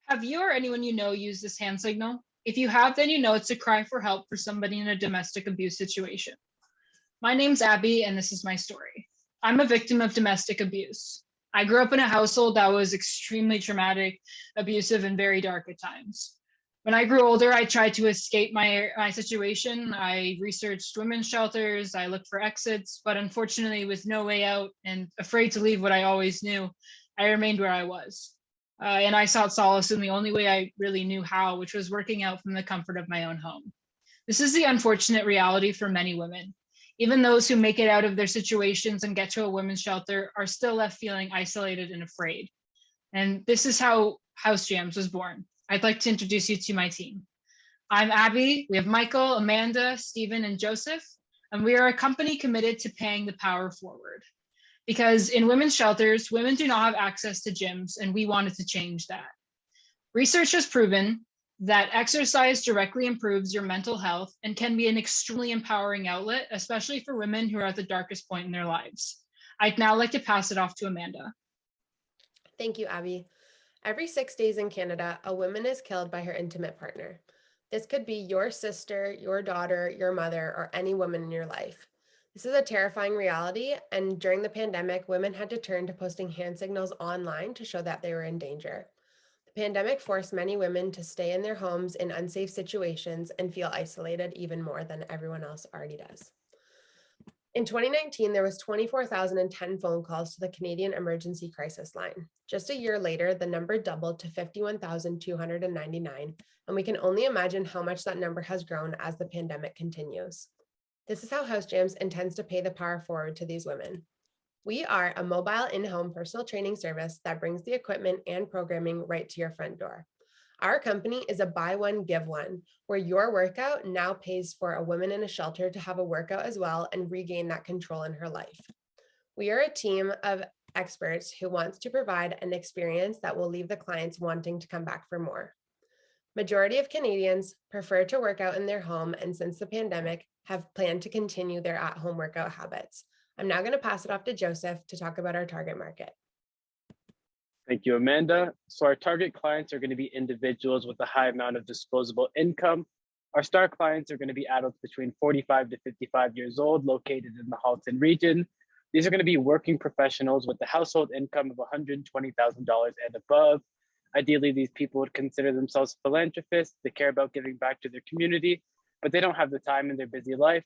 Have you or anyone you know used this hand signal? If you have, then you know it's a cry for help for somebody in a domestic abuse situation. My name's Abby, and this is my story. I'm a victim of domestic abuse. I grew up in a household that was extremely traumatic, abusive, and very dark at times. When I grew older, I tried to escape my situation. I researched women's shelters, I looked for exits, but unfortunately, with no way out and afraid to leave what I always knew, I remained where I was. And I sought solace in the only way I really knew how, which was working out from the comfort of my own home. This is the unfortunate reality for many women. Even those who make it out of their situations and get to a women's shelter are still left feeling isolated and afraid. And this is how House Jaams was born. I'd like to introduce you to my team. I'm Abby. We have Michael, Amanda, Stephen, and Joseph, and we are a company committed to paying the power forward. Because in women's shelters, women do not have access to gyms, and we wanted to change that. Research has proven that exercise directly improves your mental health and can be an extremely empowering outlet, especially for women who are at the darkest point in their lives. I'd now like to pass it off to Amanda. Thank you, Abby. Every 6 days in Canada, a woman is killed by her intimate partner. This could be your sister, your daughter, your mother, or any woman in your life. This is a terrifying reality, and during the pandemic, women had to turn to posting hand signals online to show that they were in danger. The pandemic forced many women to stay in their homes in unsafe situations and feel isolated even more than everyone else already does. In 2019, there was 24,010 phone calls to the Canadian Emergency Crisis Line. Just a year later, the number doubled to 51,299, and we can only imagine how much that number has grown as the pandemic continues. This is how House Jaams intends to pay the power forward to these women. We are a mobile in-home personal training service that brings the equipment and programming right to your front door. Our company is a buy one, give one, where your workout now pays for a woman in a shelter to have a workout as well and regain that control in her life. We are a team of experts who wants to provide an experience that will leave the clients wanting to come back for more. Majority of Canadians prefer to work out in their home, and since the pandemic, have planned to continue their at-home workout habits. I'm now going to pass it off to Joseph to talk about our target market. Thank you, Amanda. So our target clients are going to be individuals with a high amount of disposable income. Our star clients are going to be adults between 45 to 55 years old, located in the Halton region. These are going to be working professionals with a household income of $120,000 and above. Ideally, these people would consider themselves philanthropists. They care about giving back to their community, but they don't have the time in their busy life.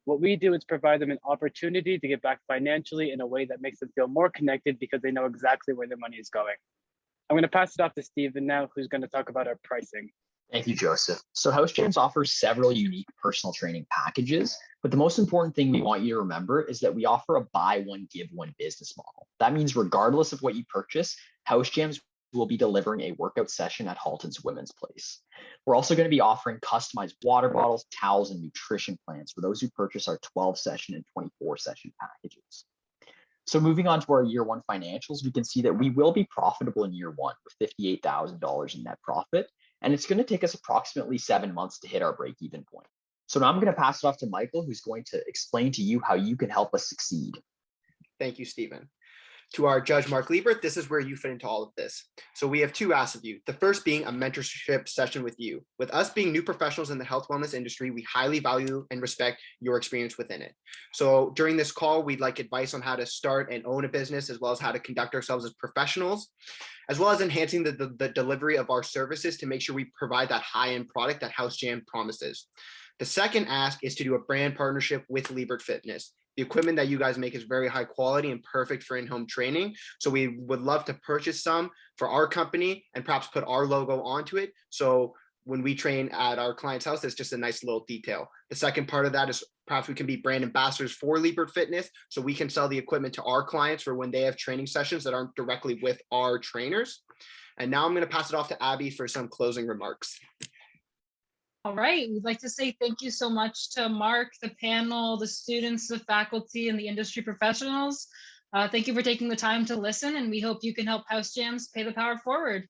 What we do is provide them an opportunity to get back financially in a way that makes them feel more connected because they know exactly where their money is going. I'm going to pass it off to Stephen now, who's going to talk about our pricing. Thank you, Joseph. So House Jaams offers several unique personal training packages, but the most important thing we want you to remember is that we offer a buy one, give one business model. That means regardless of what you purchase, House Jaams will be delivering a workout session at Halton's Women's Place. We're also going to be offering customized water bottles, towels, and nutrition plans for those who purchase our 12-session and 24-session packages. So moving on to our year one financials, we can see that we will be profitable in year one with $58,000 in net profit, and it's going to take us approximately 7 months to hit our break-even point. So now I'm going to pass it off to Michael, who's going to explain to you how you can help us succeed. Thank you, Stephen. To our judge, Mark Liebert, this is where you fit into all of this. So we have two asks of you. The first being a mentorship session with you. With us being new professionals in the health wellness industry, we highly value and respect your experience within it. So during this call, we'd like advice on how to start and own a business, as well as how to conduct ourselves as professionals, as well as enhancing the delivery of our services to make sure we provide that high-end product that House Jaams promises. The second ask is to do a brand partnership with Liebert Fitness. The equipment that you guys make is very high quality and perfect for in-home training. So we would love to purchase some for our company and perhaps put our logo onto it. So when we train at our client's house, it's just a nice little detail. The second part of that is perhaps we can be brand ambassadors for Liebert Fitness. So we can sell the equipment to our clients for when they have training sessions that aren't directly with our trainers. And now I'm going to pass it off to Abby for some closing remarks. All right, we'd like to say thank you so much to Mark, the panel, the students, the faculty, and the industry professionals. Thank you for taking the time to listen, and we hope you can help House Jaams pay the power forward.